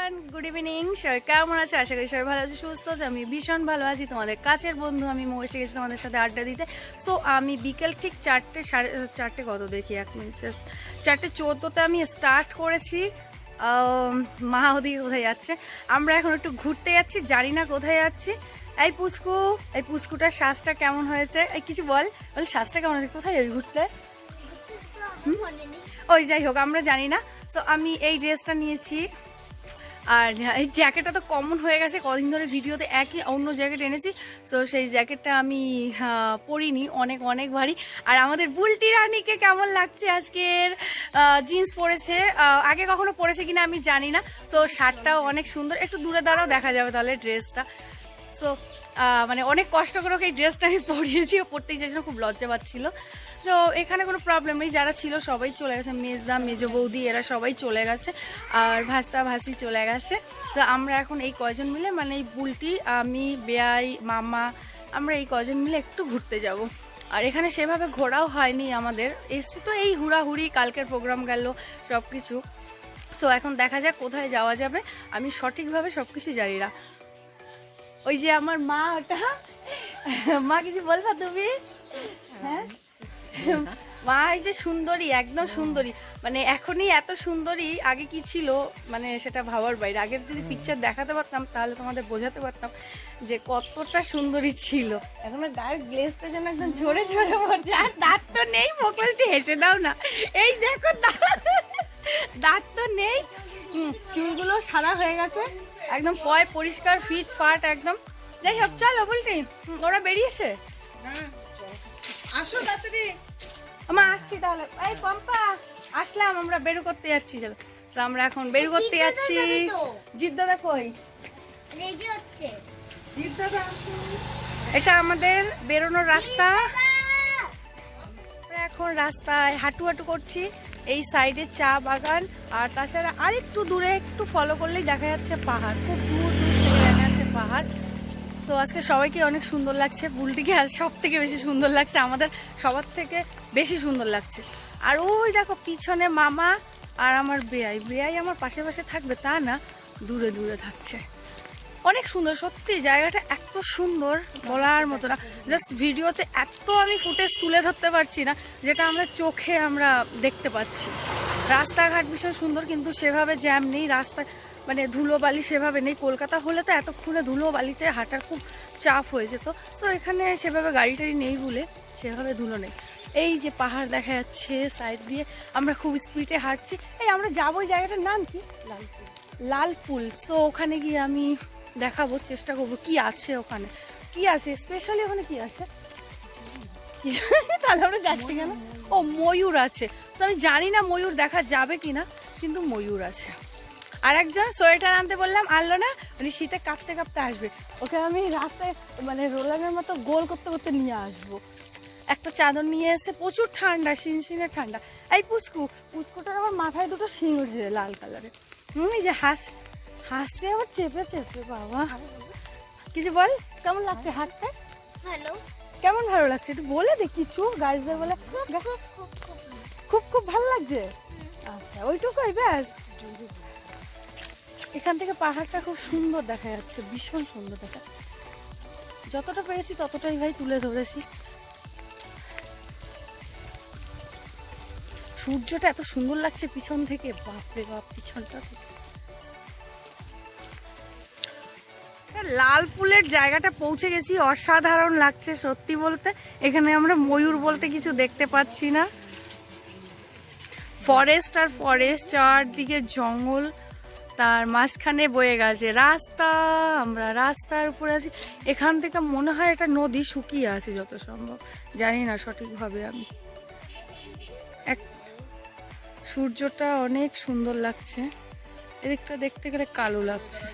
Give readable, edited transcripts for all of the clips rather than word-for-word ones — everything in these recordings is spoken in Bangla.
Everyone, good evening. সবাই কেমন আছে? আশা করি সবাই ভালো আছে, সুস্থ আছে। আমি ভীষণ ভালো আছি। তোমাদের কাছের বন্ধু আমি এসে গেছি তোমাদের সাথে আড্ডা দিতে। সো আমি বিকেল ঠিক 4টে সাড়ে 4টে কত দেখি 1 মিনিট, 4:14 আমি স্টার্ট করেছি। মা ওদিকে কোথায় যাচ্ছে, আমরা এখন একটু ঘুরতে যাচ্ছি, জানি না কোথায় যাচ্ছি। এই পুচকুটার শ্বাসটা কেমন হয়েছে? এই কিছু বল শ্বাসটা কেমন হয়েছে? কোথায় যাবি ঘুরতে? ওই যাই হোক, আমরা জানি না। তো আমি এই ড্রেসটা নিয়েছি, আর এই জ্যাকেটটা তো কমন হয়ে গেছে, কদিন ধরে ভিডিওতে একই অন্য জ্যাকেট এনেছি। তো সেই জ্যাকেটটা আমি পরিনি, অনেক অনেক ভারী। আর আমাদের বুলটি রানীকে কেমন লাগছে আজকের? জিন্স পরেছে, আগে কখনো পরেছে কিনা আমি জানি না। সো শার্টটাও অনেক সুন্দর, একটু দূরে দাঁড়াও দেখা যাবে তাহলে ড্রেসটা। সো মানে অনেক কষ্ট করে এই ড্রেসটা আমি পরিয়েছি, ও পরতেই চাইছিল, খুব লজ্জা পাচ্ছিল। তো এখানে কোনো প্রবলেম নেই, যারা ছিল সবাই চলে গেছে, মেজদা মেজ বৌদি এরা সবাই চলে গেছে, আর ভাস্তা ভাসি চলে গেছে। তো আমরা এখন এই কজন মিলে, মানে এই বুলটি, আমি, বেয়াই, মামা, আমরা এই কজন মিলে একটু ঘুরতে যাব। আর এখানে সেভাবে ঘোরাও হয়নি আমাদের, এসছি তো এই হুড়াহুড়ি, কালকের প্রোগ্রাম গেল সব কিছু। সো এখন দেখা যাক কোথায় যাওয়া যাবে, আমি সঠিকভাবে সব কিছু জানি না। ওই যে আমার মা, ওটা মা, কিছু বলবা তুমি? হ্যাঁ, মা এই যে সুন্দরী, একদম সুন্দরী, মানে এখনই এত সুন্দরী, আগে কি ছিল মানে সেটা ভাবার বাইরে। আগের যদি পিকচার দেখাতে পারতাম তাহলে তোমাদের বোঝাতে পারতাম যে কতটা সুন্দরী ছিল। এখন গায়ের গ্লেজটা যেন একদম ঝরে ঝরে পড়ছে, আর দাঁত তো নেই। মোকলটি হেসে দাও না, এই দেখো দাঁত তো নেই। চুলগুলো সাদা হয়ে গেছে, একদম পয় পরিষ্কার, ফিট ফাট একদম। যাই হোক, চলো বলটি, ওরা বেরিয়েছে। আসো তাড়াতাড়ি। আমার আসছি তাহলে। এই পম্পা, আসলাম, আমরা বেরু করতে যাচ্ছি। চলো, তো আমরা এখন বেরু করতে যাচ্ছি। জিৎ দাদা কই? এটা আমাদের বেরোনোর রাস্তা। আমরা এখন রাস্তায় হাঁটু হাঁটু করছি, এই সাইডে চা বাগান, আর তাছাড়া আরেকটু দূরে একটু ফলো করলেই দেখা যাচ্ছে পাহাড়, খুব দূর দূর থেকে দেখা যাচ্ছে পাহাড়। তো আজকে সবাইকে অনেক সুন্দর লাগছে, বুলটিকে আজ সব থেকে বেশি সুন্দর লাগছে, আমাদের সবার থেকে বেশি সুন্দর লাগছে। আর ওই দেখো পিছনে মামা আর আমার বেয়াই আমার পাশে পাশে থাকবে তা না, দূরে দূরে থাকছে। অনেক সুন্দর সত্যি, জায়গাটা এত সুন্দর বলার মতো না। জাস্ট ভিডিওতে এত আমি ফুটেজ তুলে ধরতে পারছি না, যেটা আমরা চোখে আমরা দেখতে পাচ্ছি। রাস্তাঘাট ভীষণ সুন্দর, কিন্তু সেভাবে জ্যাম নেই, রাস্তা মানে ধুলোবালি সেভাবে নেই। কলকাতা হলে তো এতক্ষণে ধুলোবালিতে হাঁটার খুব চাপ হয়ে যেত। তো এখানে সেভাবে গাড়ি টাড়ি নেই বলে সেভাবে ধুলো নেই। এই যে পাহাড় দেখা যাচ্ছে সাইড দিয়ে, আমরা খুব স্পিডে হাঁটছি। এই আমরা যাবো, ওই জায়গাটার নাম কি? লালপুল। সো ওখানে গিয়ে আমি দেখাবো, চেষ্টা করবো কি আছে ওখানে, কি আছে স্পেশালি ওখানে, কি আছে। তাহলে আমরা যাচ্ছি কেন? ও ময়ূর আছে। তো আমি জানি না ময়ূর দেখা যাবে কিনা, কিন্তু ময়ূর আছে। আর একজন সোয়েটার আনতে বললাম, আনলো না, মানে শীতে কাঁপতে কাঁপতে আসবে, ওকে আমি রাস্তায় মানে রোলারের মতো গোল করতে করতে নিয়ে আসবো। একটা চাদর নিয়ে এসে, প্রচুর ঠান্ডা, শিনশিনে ঠান্ডা। এই পুচকুটার আমার মাথায় দুটো শিং উঠেছে লাল কালারের। এই যে হাসছে আবার চেপে চেপে। বাবা কিছু বল, কেমন লাগছে হাঁটতে? হ্যালো, কেমন ভালো লাগছে একটু বলে দে কিছু, গাইজদের বলে। খুব খুব ভালো লাগছে। আচ্ছা, ওইটুকুই ব্যাস। এখান থেকে পাহাড়টা খুব সুন্দর দেখা যাচ্ছে, ভীষণ সুন্দর দেখা যাচ্ছে। যতটা পেরেছি ততটাই ভাই তুলে ধরেছি। সূর্যটা এত সুন্দর লাগছে পিছন থেকে, বাপরে বাপ, পিছনটা থেকে। লালপুলের জায়গাটা পৌঁছে গেছি, অসাধারণ লাগছে সত্যি বলতে। এখানে আমরা ময়ূর বলতে কিছু দেখতে পাচ্ছি না, ফরেস্ট আর ফরেস্ট, চারদিকে জঙ্গল, তার মাঝখানে বয়ে গেছে রাস্তা। আমরা রাস্তার উপরে আছি, এখান থেকে মনে হয় এটা নদী, শুকিয়ে আছে যত সম্ভব, জানি না সঠিকভাবে আমি। সূর্যটা অনেক সুন্দর লাগছে, এদিকটা দেখতে গেলে কালো লাগছে।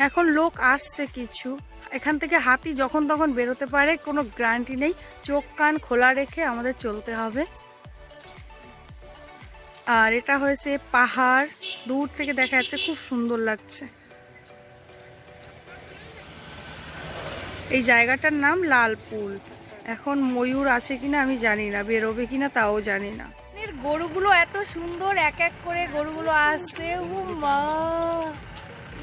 এখন লোক আসছে কিছু, এখান থেকে হাতি যখন তখন বেরোতে পারে, কোনো গ্যারান্টি নেই। চোখ কান খোলা রেখে আমাদের চলতে হবে। আর এটা হয়েছে পাহাড়, দূর থেকে দেখা যাচ্ছে, খুব সুন্দর লাগছে। এই জায়গাটার নাম লালপুল। এখন ময়ূর আছে কিনা আমি জানি না, বেরোবে কিনা তাও জানি না। এর গরুগুলো এত সুন্দর, এক এক করে গরুগুলো আসছে। ও মা,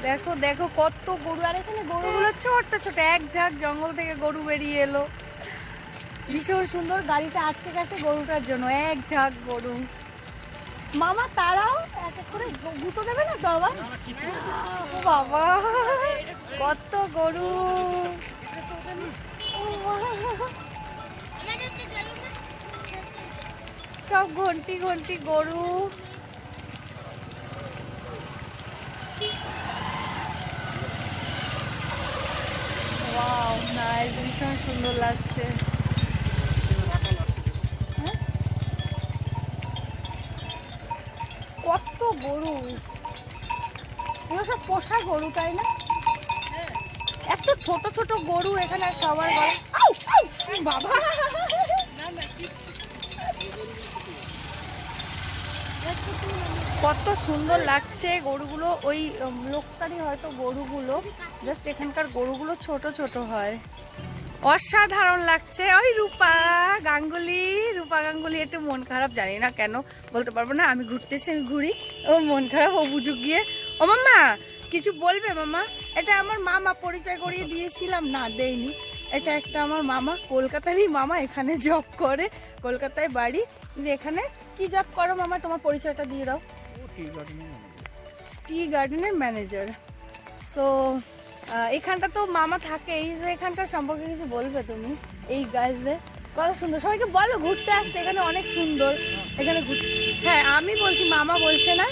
দেখো দেখো কত গরু। আর এখানে গরুগুলো ছোট ছোট, এক ঝাঁক জঙ্গল থেকে গরু বেরিয়ে এলো, ভীষণ সুন্দর। গাড়িটা আটকে গেছে গরুটার জন্য, এক ঝাঁক গরু। মামা তারাও এক এক করে গুঁতো দেবে না তো আবার? ও বাবা, কত গরু। সব ঘন্টি ঘন্টি গরু। ওয়াও, নাইস, ভীষণ সুন্দর লাগছে। হ্যাঁ? কত গরু, এগুলো সব পোষা গরু তাই না? এত ছোট ছোট গরু এখানে সবার ঘরে। আউ, আউ, বাবা, কত সুন্দর লাগছে গরুগুলো। ওই লোকটারই হয়তো গরুগুলো, জাস্ট এখানকার গরুগুলো ছোট ছোট হয়। অসাধারণ লাগছে। ওই রূপা গাঙ্গুলি একটু মন খারাপ, জানি না কেন, বলতে পারবো না। আমি ঘুরতেছি, আমি ঘুরি, ওর মন খারাপ, ও বুঝুক গিয়ে। ও মাম্মা, কিছু বলবে মামা? এটা আমার মামা, পরিচয় করিয়ে দিয়েছিলাম না, দেয়নি। এটা একটা আমার মামা, কলকাতারই মামা, এখানে জব করে, কলকাতায় বাড়ি। এখানে কি জব করো মামা? তোমার পরিচয়টা দিয়ে দাও। টি গার্ডেনের ম্যানেজার। সো এখানটা তো মামা থাকে, এই যে এখানটার সম্পর্কে কিছু বলবে তুমি? এই গাছদের কত সুন্দর, সবাইকে বলো ঘুরতে আসতে, এখানে অনেক সুন্দর। এখানে হ্যাঁ, আমি বলছি, মামা বলছে না।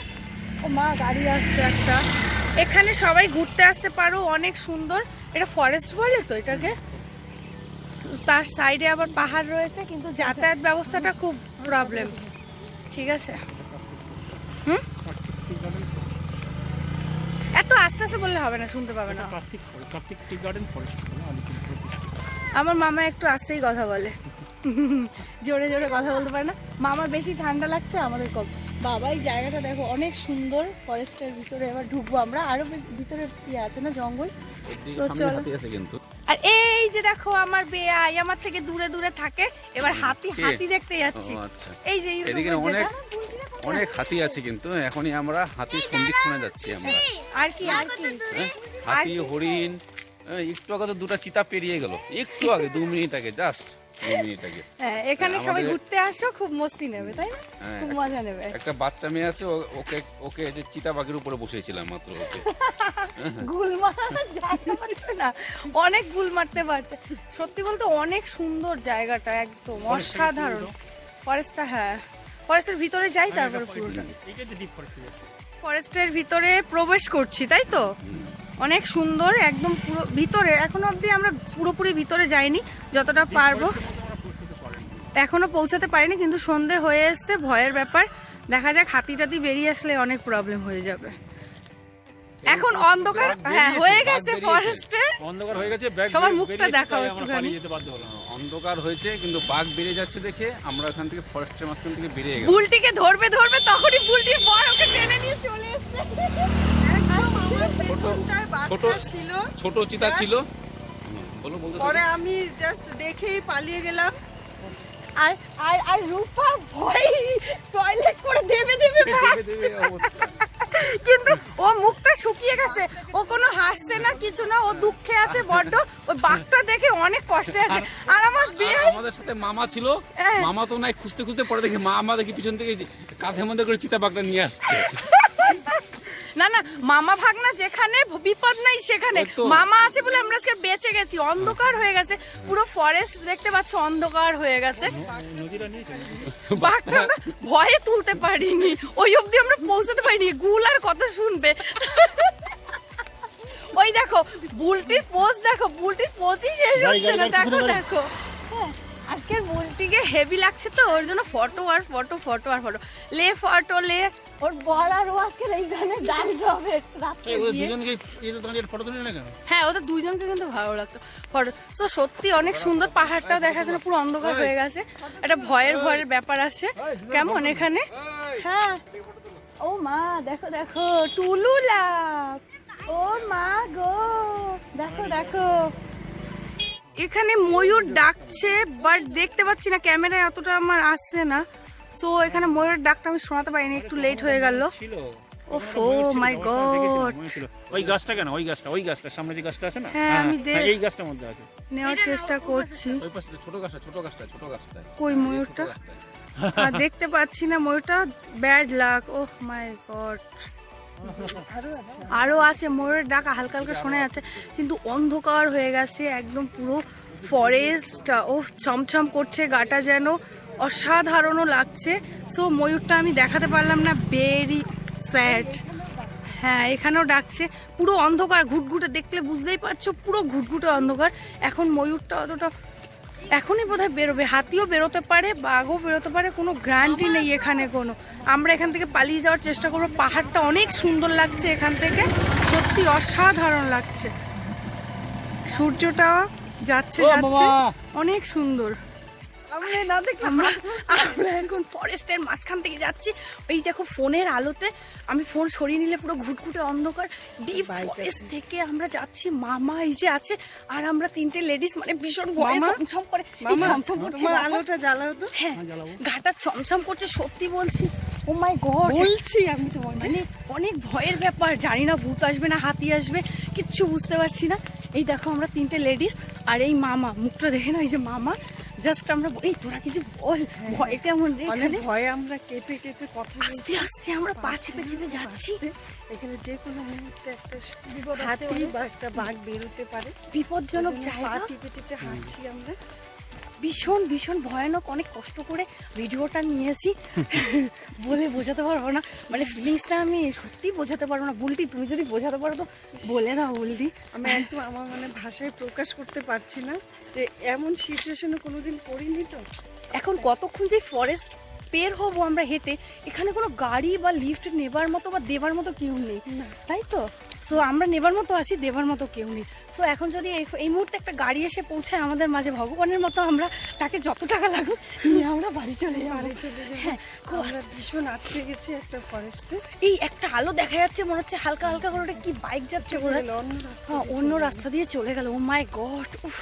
ও মা, গাড়ি আসছে একটা। এখানে সবাই ঘুরতে আসতে পারো, অনেক সুন্দর। এটা ফরেস্ট বলে তো এটাকে। তার সাইডে আবার পাহাড় রয়েছে, কিন্তু যাতায়াত ব্যবস্থাটা খুব প্রবলেম। ঠিক আছে, হুম, এত আস্তে আস্তে বললে হবে না, শুনতে পাবে না। আমার মামা একটু আস্তেই কথা বলে, জোরে জোরে কথা বলতে পারে না। মামার বেশি ঠান্ডা লাগছে, আমাদের কম। বাবা, এই জায়গাটা দেখো অনেক সুন্দর। ফরেস্টের ভিতরে এবার ঢুকবো আমরা, আরো ভিতরে কি আছে না, জঙ্গল। তো চলো। আর এই যে দেখো আমার বেয়াই, আমার থেকে দূরে দূরে থাকে। এবার হাতি দেখতে যাচ্ছি। এই যে এদিকে অনেক হাতি আছে, কিন্তু এখনই আমরা হাতির সন্ধিক্ষণে যাচ্ছি আমরা। আর কি হাতি, হরিণ, একটু আগে তো দুটো চিতা পেরিয়ে গেল, একটু আগে 2 মিনিট আগে, জাস্ট 2 মিনিট আগে। হ্যাঁ, এখানে সবাই ঘুরতে আসো, খুব মস্তি নেবে, তাই না? খুব মজা নেবে। একটা বাচ্চা মেয়ে আছে, ওকে যে চিতা বাঘের উপরে বসিয়েছিলাম মাত্র, ওকে গুল মারার জায়গা পাচ্ছে না, অনেক গুল মারতে পারছে। সত্যি বলতে অনেক সুন্দর জায়গাটা, একদম অসাধারণ। ফরেস্টটা, হ্যাঁ, ফরেস্টের ভিতরে যাই, তারপর পুরোটা ফরেস্টের ভিতরে প্রবেশ করছি, তাই তো? অনেক সুন্দর, একদম পুরো ভিতরে। এখনো অবধি আমরা পুরোপুরি ভিতরে যাইনি, যতটা পারবো এখনো পৌঁছাতে পারিনি, কিন্তু সন্ধে হয়ে এসছে, ভয়ের ব্যাপার। দেখা যাক, হাতি টাতি বেরিয়ে আসলে অনেক প্রবলেম হয়ে যাবে। এখন অন্ধকার, হ্যাঁ, হয়ে গেছে ফরেস্টে, অন্ধকার হয়ে গেছে। সবার মুখটা দেখাও একটুখানি। অন্ধকার হয়েছে, কিন্তু বাঘ বেরিয়ে যাচ্ছে দেখে আমরা এখান থেকে ফরেস্টের মাঝখান থেকে বেরিয়ে গেলাম। বুলটিকে ধরবে তখনই বুলটির বর ওকে টেনে নিয়ে চলে এসেছে। ছোট চিতা ছিল, পরে আমি জাস্ট দেখেই পালিয়ে গেলাম। আর আর আর রূপা ভয় টয়লেট করে দেবে কিন্তু ও মুখটা শুকিয়ে গেছে, ও কোনো হাসছে না, কিছু না, ও দুঃখে আছে বড্ড। ওই বাঘটা দেখে অনেক কষ্টে আছে। আর আমার আমাদের সাথে মামা ছিল, মামা তো নাই, খুঁজতে খুঁজতে পরে দেখি মা আমাদেরকে পিছন থেকে কাঁধের মধ্যে করে চিতা বাঘটা নিয়ে আসছে। না না, মামা ভাগনা যেখানে বিপদ নাই সেখানে মামা আছে বলে আমরা আজকে বেঁচে গেছি। অন্ধকার হয়ে গেছে, পুরো ফরেস্ট দেখতে পাচ্ছ অন্ধকার হয়ে গেছে। বাঘটা আমরা ভয়ে তুলতে পারিনি, ওই অবধি আমরা পৌঁছাতে পারিনি। গুল আর কত শুনবে। ওই দেখো বুলটির পোজ, দেখো বুলটির পোজই শেষ হচ্ছে না। দেখো দেখো, হ্যাঁ, আজকের বুলটিকে হেভি লাগছে তো, ওর জন্য ফটো আর ফটো, ফটো আর ফটো, লে ফটো লে। ওর বল আর ও আজকে এইখানে ডান্স হবে রাতে গিয়ে। হ্যাঁ, ওদের দুইজনকে কিন্তু ভালো লাগতো ফটো। তো সত্যি অনেক সুন্দর, পাহাড়টা দেখা যাচ্ছে না, পুরো অন্ধকার হয়ে গেছে, একটা ভয়ের ব্যাপার আছে কেমন এখানে। হ্যাঁ, ও মা, দেখো দেখো টুলু লাভ, ও মা গো, দেখো দেখো এখানে ময়ূর ডাকছে, বাট দেখতে পাচ্ছি না, ক্যামেরায় অতটা আমার আসছে না। সো এখানে ময়ূরের ডাকটা আমি শোনাতে পারিনি, একটু লেট হয়ে গেল। ছিল ওফো মাই গড, ওই গাছটা কেন, ওই গাছটা সামনে যে গাছটা আছে না, হ্যাঁ আমি এই গাছটার মধ্যে আছে। নেওয়ার চেষ্টা করছি। ওই পাশে ছোট গাছটা কই ময়ূরটা? আর দেখতে পাচ্ছি না ময়ূরটা, ব্যাড লাক। ওহ মাই গড, আরো আছে। ময়ূরের ডাক হালকা হালকা শোনা যাচ্ছে, কিন্তু অন্ধকার হয়ে গেছে একদম পুরো ফরেস্ট। ও ছমছম করছে গাটা, যেন অসাধারণও লাগছে। সো ময়ূরটা আমি দেখাতে পারলাম না, ভেরি স্যাড। হ্যাঁ এখানেও ডাকছে, পুরো অন্ধকার, ঘুটঘুটে, দেখলে বুঝতেই পারছো পুরো ঘুটঘুটে অন্ধকার। এখন ময়ূরটা অতটা, এখনই বোধহয় বেরোবে। হাতিও বেরোতে পারে, বাঘও বেরোতে পারে, কোনো গ্যারান্টি নেই এখানে কোনো। আমরা এখান থেকে পালিয়ে যাওয়ার চেষ্টা করবো। পাহাড়টা অনেক সুন্দর লাগছে এখান থেকে, সত্যি অসাধারণ লাগছে। সূর্যটা যাচ্ছে যাচ্ছে, অনেক সুন্দর। আমরা এখন ফরেস্টের মাঝখান থেকে যাচ্ছি। এই দেখো ফোনের আলোতে, আমি ফোন সরিয়ে নিলে পুরো ঘুটঘুটে অন্ধকার। ডিপ ফরেস্ট থেকে আমরা যাচ্ছি। মামা এই যে আছে, আর আমরা তিনটে লেডিস, মানে ভীষণ ভয়ে ছমছম করে। আলোটা জ্বালাও তো। হ্যাঁ ঘাটা ছমছম করছে, সত্যি বলছি। ও মাই গড, বলছি আমি তো, মানে অনেক ভয়ের ব্যাপার। জানি না ভূত আসবে না হাতি আসবে, কিচ্ছু বুঝতে পারছি না। এই দেখো আমরা তিনটে লেডিস, আর এই মামা, মুখটা দেখে না, এই যে মামা। জাস্ট আমরা, এই তোরা কিছু বল, ভয় কেমন রে? অনেক ভয়ে আমরা কেঁপে কেঁপে কথা আস্তে আস্তে আমরা পা চেপে চেপে যাচ্ছি। এখানে যে কোনো মুহূর্তে একটা হাতি বা একটা বাঘ বেরোতে পারে। বিপজ্জনক পা জায়গা, টিপে টিপে হাঁটছি আমরা। ভীষণ ভীষণ ভয়ানক। অনেক কষ্ট করে ভিডিওটা নিয়েছি, বলে বোঝাতে পারবো না, মানে ফিলিংসটা আমি সত্যি বোঝাতে পারবো না। বুলটি তুমি যদি বোঝাতে পারো তো বলে দাও বুলটি। আমি একদম আমার মানে ভাষায় প্রকাশ করতে পারছি না, যে এমন সিচুয়েশনে কোনোদিন পড়িনি তো। এখন কতক্ষণ যে ফরেস্ট পের হবো আমরা হেঁটে, এখানে কোনো গাড়ি বা লিফট নেবার মতো বা দেবার মতো কেউ নেই, তাই তো? সো আমরা নেবার মতো আছি, দেবার মতো কেউ নেই। সো এখন যদি এই মুহূর্তে একটা গাড়ি এসে পৌঁছায় আমাদের মাঝে, ভগবানের মতো আমরা তাকে যত টাকা লাগুক নিয়ে আমরা বাড়ি চলে যাবো। হ্যাঁ আমরা ভীষণ আটকে গেছি একটা ফরেস্টে। এই একটা আলো দেখা যাচ্ছে, মনে হচ্ছে হালকা হালকা করে ওটা কি বাইক যাচ্ছে বলে, হ্যাঁ অন্য রাস্তা দিয়ে চলে গেল। ও মাই গড, উফ,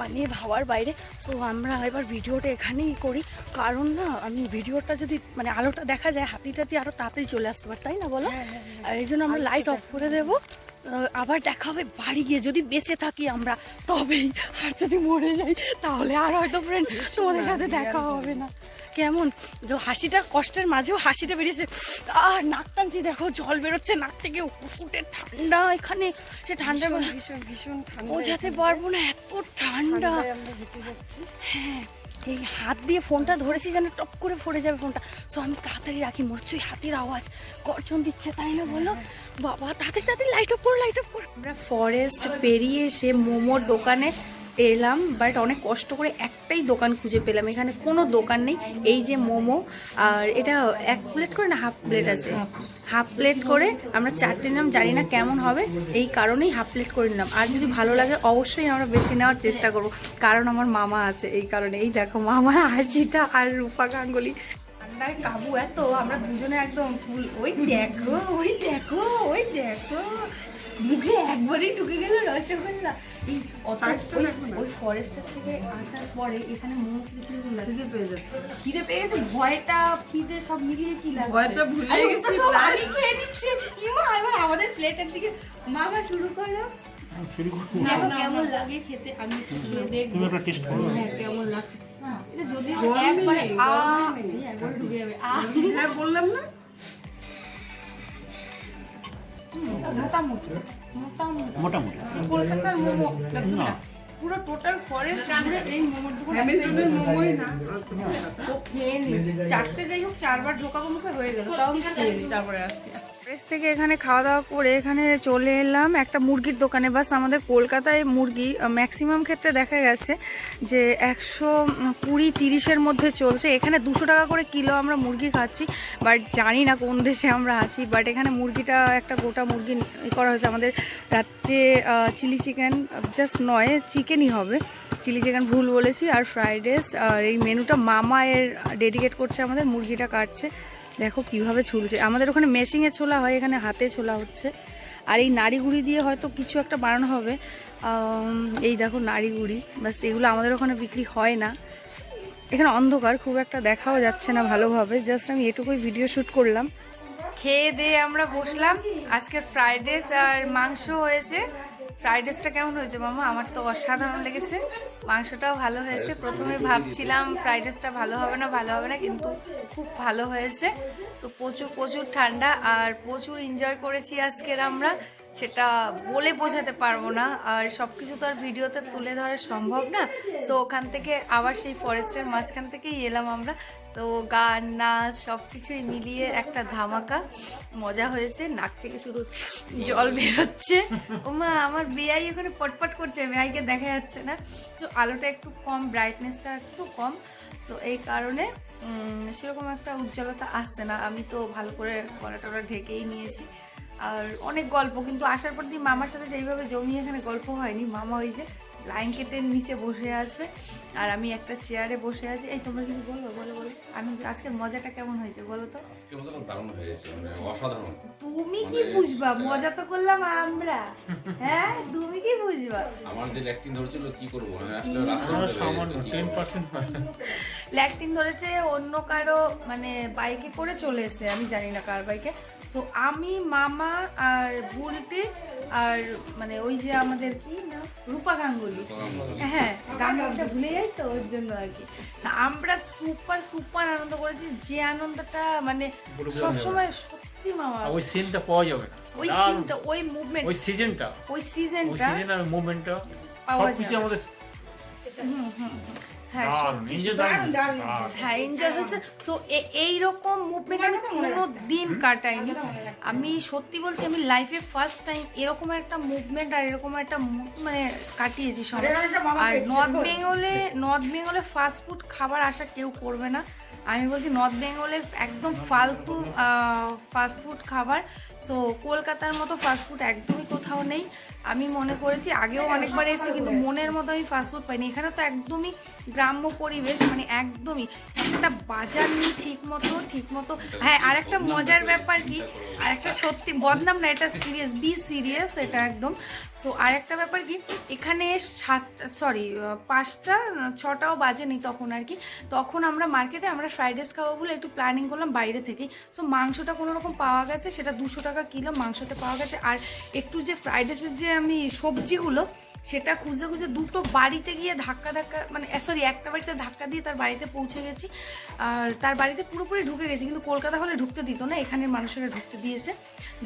মানে ভাবার বাইরে। সো আমরা এবার ভিডিওটা এখানেই করি, কারণ না আমি ভিডিওটা যদি মানে আলোটা দেখা যায়, হাতি টাতি আরো তাড়াতাড়ি চলে আসতে পারে, তাই না বলো? আর এই জন্য আমরা লাইট অফ করে দেবো। আবার দেখা হবে বাড়ি গিয়ে, যদি বেঁচে থাকি আমরা তবেই, আর যদি মরে যাই তাহলে আর হয়তো ফ্রেন্ড তোমাদের সাথে দেখা হবে না। কেমন যে হাসিটা, কষ্টের মাঝেও হাসিটা বেরিয়েছে। নাক টানছি, দেখো জল বেরোচ্ছে নাক থেকে, উঠে ঠান্ডা এখানে। সে ঠান্ডা ভীষণ ভীষণ ঠান্ডা, বোঝাতে পারবো না, এত ঠান্ডা। আমরা হেঁটে যাচ্ছি। হ্যাঁ এই হাত দিয়ে ফোনটা ধরেছি যেন টপ করে পড়ে যাবে ফোনটা। সো আমি তাড়াতাড়ি রাখি, মরছি ওই হাতির আওয়াজ গর্জন দিচ্ছে, তাই না বলো? বাবা তাড়াতাড়ি তাড়াতাড়ি লাইট অফ করো, লাইট অফ করো। আমরা ফরেস্ট পেরিয়ে এসে মোমোর দোকানে এলাম, বাট অনেক কষ্ট করে একটাই দোকান খুঁজে পেলাম। এখানে কোনো দোকান নেই। এই যে মোমো, আর এটা 1 প্লেট করে না হাফ প্লেট আছে, হাফ প্লেট করে আমরা 4টে নিলাম। জানি না কেমন হবে, এই কারণেই হাফ প্লেট করে নিলাম। আর যদি ভালো লাগে অবশ্যই আমরা বেশি নেওয়ার চেষ্টা করব, কারণ আমার মামা আছে এই কারণে। এই দেখো মামা হাসিটা আর রূপা গাঙ্গুলি। ঠান্ডায় কাবু এত, আমরা দুজনে একদম ফুল। ওই দেখো ওই দেখো ওই দেখো, মুখে একবারই ঢুকে গেল রসগোল্লা। এই ওই ফরেস্টের থেকে আসার পরে এখানে মোমো খেতে খিদে পেয়ে যাচ্ছে, খিদে পেয়ে গেছে, ভয়টা খিদে সব মিলিয়ে কি লাগে, ভয়টা ভুলে গেছি। আমি খেয়ে নিচ্ছি, ইমা এবার আমাদের প্লেটের দিকে। মামা শুরু করো, দেখো কেমন লাগে খেতে, আমি একটু খেয়ে দেখবো হ্যাঁ কেমন লাগছে। এটা যদি একবারে একবারে ঢুকে যাবে। হ্যাঁ বললাম না, মোটামুটি মোটামুটি কলকাতার মোমো না, পুরো টোটাল ফরেস্ট জুড়ে এই মোমোর দোকান। হ্যামিলটনের মোমোই না, ও খেয়ে নি 4টে, যাই হোক 4বার ঝোঁকাবো মুখে হয়ে গেল, তাও আমি খেয়ে নি। তারপরে আসছি ফরেস্ট থেকে এখানে খাওয়া দাওয়া করে এখানে চলে এলাম একটা মুরগির দোকানে। বাস আমাদের কলকাতায় মুরগি ম্যাক্সিমাম ক্ষেত্রে দেখা গেছে যে 120-30-এর মধ্যে চলছে, এখানে 200 টাকা করে কিলো আমরা মুরগি খাচ্ছি। বাট জানি না কোন দেশে আমরা আছি, বাট এখানে মুরগিটা একটা গোটা মুরগি করা হয়েছে। আমাদের রাত্রে চিলি চিকেন জাস্ট নয়, চিকেনই হবে, চিলি চিকেন ভুল বলেছি, আর ফ্রাইড রাইস। আর এই মেনুটা মামা এর ডেডিকেট করছে আমাদের, মুরগিটা কাটছে, দেখো কিভাবে ছুলছে। আমাদের ওখানে মেশিনে ছোলা হয়, এখানে হাতে ছোলা হচ্ছে। আর এই নাড়িগুড়ি দিয়ে হয়তো কিছু একটা বানানো হবে। এই দেখো নাড়িগুড়ি, বাস এগুলো আমাদের ওখানে বিক্রি হয় না। এখানে অন্ধকার, খুব একটা দেখাও যাচ্ছে না ভালোভাবে, জাস্ট আমি এটুকুই ভিডিও শ্যুট করলাম। খেয়ে দিয়ে আমরা বসলাম। আজকে ফ্রাইড রাইস আর মাংস হয়েছে। ফ্রাইড রাইসটা কেমন হয়েছে মামা? আমার তো অসাধারণ লেগেছে, মাংসটাও ভালো হয়েছে। প্রথমে ভাবছিলাম ফ্রাইড রাইসটা ভালো হবে না, কিন্তু খুব ভালো হয়েছে। তো প্রচুর প্রচুর ঠান্ডা আর প্রচুর এনজয় করেছি আজকের আমরা, সেটা বলে বোঝাতে পারবো না। আর সব কিছু তো আর ভিডিওতে তুলে ধরা সম্ভব না। তো ওখান থেকে আবার সেই ফরেস্টের মাঝখান থেকেই এলাম আমরা। তো গান নাচ সব কিছুই মিলিয়ে একটা ধামাকা মজা হয়েছে। নাক থেকে শুধু জল বেরোচ্ছে। ওমা, আমার বেয়াই এখানে পটপট করছে, বেয়াইকে দেখা যাচ্ছে না। তো আলোটা একটু কম, ব্রাইটনেসটা একটু কম, তো এই কারণে সেরকম একটা উজ্জ্বলতা আসছে না। আমি তো ভালো করে গলা টলা ঢেকেই নিয়েছি। আর অনেক গল্প, কিন্তু আসার পর দিয়ে মামার সাথে সেইভাবে জমিয়ে এখানে গল্প হয়নি। মামা ওই যে ব্ল্যাঙ্কেটের নিচে বসে আছে আর আমি একটা চেয়ারে বসে আছি। এই তোমরা কিছু বলো, বলো বলো। আমি আজকের মজাটা কেমন হয়েছে বলো তো? আজকে মজাটা দারুণ হয়েছে, মানে অসাধারণ। তুমি কি বুঝবা, মজা তো করলাম আমরা। হ্যাঁ, তুমি কি বুঝবা? আমার যে ল্যাকটিন ধরেছিল কি করবো, আসলে রাস্তায় সামান্য 10% ল্যাকটিন ধরেছে, অন্য কারো মানে বাইকে করে চলে এসেছে, আমি জানি না কার বাইকে। সো আমি, মামা আর বুলটি আর মানে ওই যে আমাদের কি না, রূপা গাঙ্গুলি। হ্যাঁ, গাঙ্গুলিটা ভুলে যাই তো, ওর জন্য আর কি। তা আমরা সুপার সুপার আনন্দ করেছি, যে আনন্দটা মানে সবসময় সত্যি মামা। ওই সিনটা পাওয়া যাবে না, ওই সিনটা, ওই মুভমেন্ট, ওই সিজনটা, ওই ওই সিজনটা সিজন আর মুভমেন্টটা পাওয়া সবকিছু যাবে। আমাদের হ্যাঁ, হ্যাঁ, এনজয় হয়েছে। সো এইরকম মুভমেন্ট আমি কোনো দিন কাটাইনি। আমি সত্যি বলছি, আমি লাইফে ফার্স্ট টাইম এরকম একটা মুভমেন্ট আর এরকম একটা মানে কাটিয়েছি সময়। আর নর্থ বেঙ্গলে ফাস্ট ফুড খাবার আশা কেউ করবে না। আমি বলছি নর্থ বেঙ্গলে একদম ফালতু ফাস্টফুড খাবার। সো কলকাতার মতো ফাস্টফুড একদমই কোথাও নেই। আমি মনে করেছি, আগেও অনেকবার এসেছি, কিন্তু মনের মতো আমি ফাস্টফুড পাইনি। এখানে তো একদমই গ্রাম্য পরিবেশ, মানে একদমই একটা বাজার নেই ঠিক মতো। হ্যাঁ, আর একটা মজার ব্যাপার কি, আর একটা সত্যি বদনাম না, এটা সিরিয়াস, বি সিরিয়াস এটা একদম। সো আর একটা ব্যাপার কি, এখানে 5টা 6টাও বাজেনি তখন আর কি। তখন আমরা মার্কেটে আমরা ফ্রাইড রাইস খাবো বলে একটু প্ল্যানিং করলাম বাইরে থেকেই। সো মাংসটা কোনো রকম পাওয়া গেছে, সেটা 200 টাকা কিলো মাংসটা পাওয়া গেছে। আর একটু যে ফ্রাইড রাইসের যে আমি সবজিগুলো, সেটা খুঁজে খুঁজে দুটো বাড়িতে গিয়ে ধাক্কা মানে একটা বাড়িতে ধাক্কা দিয়ে তার বাড়িতে পৌঁছে গেছি। আর তার বাড়িতে পুরোপুরি ঢুকে গেছি, কিন্তু কলকাতা হলে ঢুকতে দিত না, এখানের মানুষেরা ঢুকতে দিয়েছে।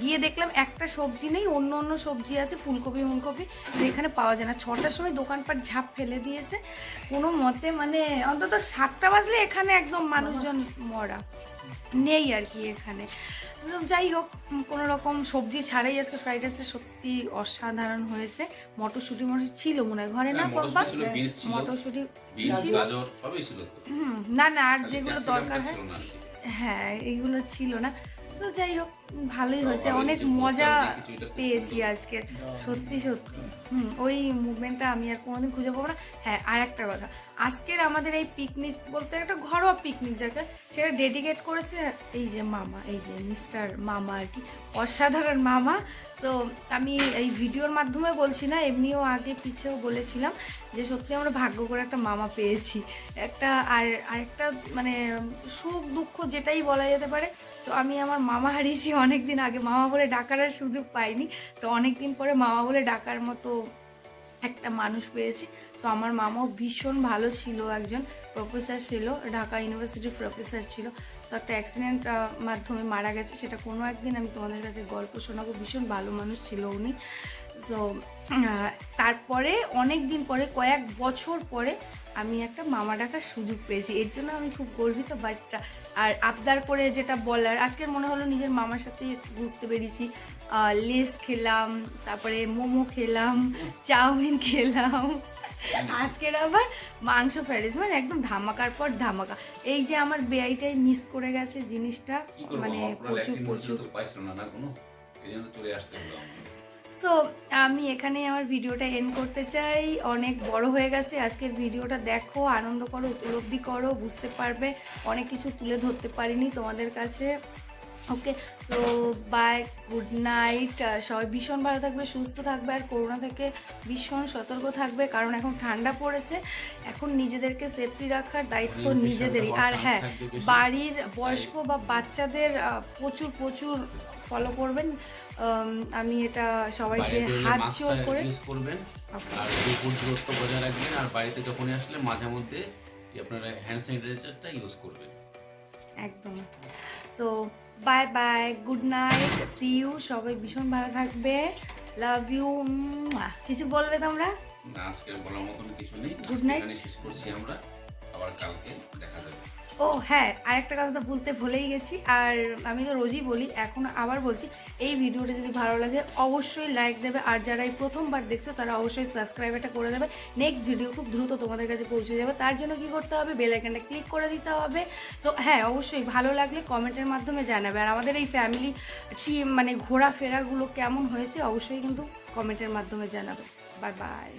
গিয়ে দেখলাম একটা সবজি নেই, অন্য সবজি আছে, ফুলকপি এখানে পাওয়া যায় না। 6টার সময় দোকানপাট ঝাঁপ ফেলে দিয়েছে কোনো মতে, মানে অন্তত 7টা বাজলে এখানে একদম মানুষজন মরা নেই আর কি এখানে। যাই হোক, কোনো রকম সবজি ছাড়াই আজকে ফ্রাইড রাইসটা সত্যি অসাধারণ হয়েছে। মটরশুঁটি ছিল মনে হয় ঘরে, না বাবা? মটরশুঁটি না, আর যেগুলো দরকার হয়, হ্যাঁ এইগুলো ছিল না। তো যাই হোক, ভালোই হয়েছে, অনেক মজা পেয়েছি আজকে সত্যি। ওই মুভমেন্টটা আমি আর কোনোদিন খুঁজে পাবো না। হ্যাঁ, আর একটা কথা, আজকের আমাদের এই পিকনিক বলতে একটা ঘরোয়া পিকনিক যাকে, সেটা ডেডিকেট করেছে এই যে মামা, এই যে মিস্টার মামা আর কি, অসাধারণ মামা। তো আমি এই ভিডিওর মাধ্যমে বলছি না, এমনিও আগে পিছেও বলেছিলাম যে সত্যি আমরা ভাগ্য করে একটা মামা পেয়েছি। আরেকটা মানে সুখ দুঃখ যেটাই বলা যেতে পারে। তো আমি আমার মামা হারিয়েছি অনেক দিন আগে, মামা বলে ডাকার আর সুযোগ পাইনি। তো অনেক দিন পরে মামা বলে ডাকার মতো একটা মানুষ পেয়েছি। সো আমার মামাও ভীষণ ভালো ছিল, একজন প্রফেসর ছিল, ঢাকা ইউনিভার্সিটির প্রফেসর ছিল। সো একটা অ্যাক্সিডেন্ট মাধ্যমে মারা গেছে, সেটা কোনো একদিন আমি তোমাদের কাছে গল্প শোনাবো। ভীষণ ভালো মানুষ ছিল উনি। সো তারপরে অনেক দিন পরে, কয়েক বছর পরে আমি একটা মামা ডাকার সুযোগ পেয়েছি, এর জন্য আমি খুব গর্বিত। বাচ্চা আর আবদার করে যেটা বলার, আজকের মনে হলো নিজের মামার সাথে ঘুরতে বেরিয়েছি। লেস খেলাম, তারপরে মোমো খেলাম, চাউমিন খেলাম, আজকের আবার মাংস ফ্রাইড রাইস, মানে একদম ধামাকার পর ধামাকা। এই যে আমার বেআইটাই মিস করে গেছে জিনিসটা, মানে প্রচুর। সো আমি এখানেই আমার ভিডিওটা এন্ড করতে চাই, অনেক বড় হয়ে গেছে। আজকের ভিডিওটা দেখো, আনন্দ করো, উপলব্ধি করো, বুঝতে পারবে অনেক কিছু তুলে ধরতে পারিনি তোমাদের কাছে। ওকে, তো বাই, গুড নাইট। সবাই ভীষণ ভালো থাকবে, সুস্থ থাকবে, আর করোনা থেকে ভীষণ সতর্ক থাকবে, কারণ এখন ঠান্ডা পড়েছে। এখন নিজেদেরকে সেফটি রাখার দায়িত্ব নিজেদেরই। আর হ্যাঁ, বাড়ির বয়স্ক বা বাচ্চাদের প্রচুর প্রচুর ফলো করবেন। আমি এটা সবাইকে হাত জোর করে ইউজ করবেন, আর 2 ফুট দূরত্ব বজায় রাখবেন, আর বাড়িতে যখনই আসলে মাঝে মধ্যে আপনারা হ্যান্ড স্যানিটাইজারটা ইউজ করবেন। একদম। So bye bye, good night, see you. সবাই ভীষণ ভালো থাকবে, লাভ ইউ। কিছু বলবে তোমরা? না, আজকে বলার মতন কিছু নেই। Good night. এখানে শেষ করছি আমরা, আবার কালকে দেখা যাবে। ও হ্যাঁ, আরেকটা কথা তো বলতে ভুলেই গেছি, আর আমি তো রোজই বলি, এখন আবার বলছি, এই ভিডিওটা যদি ভালো লাগে অবশ্যই লাইক দেবে, আর যারা এই প্রথমবার দেখছো তারা অবশ্যই সাবস্ক্রাইবটা করে দেবে। নেক্সট ভিডিও খুব দ্রুত তোমাদের কাছে পৌঁছে যাবে, তার জন্য কি করতে হবে, বেল আইকনটা ক্লিক করে দিতে হবে। তো হ্যাঁ, অবশ্যই ভালো লাগলে কমেন্টের মাধ্যমে জানাবে, আর আমাদের এই ফ্যামিলি টিম মানে ঘোরাফেরাগুলো কেমন হয়েছে অবশ্যই কিন্তু কমেন্টের মাধ্যমে জানাবে। Bye bye.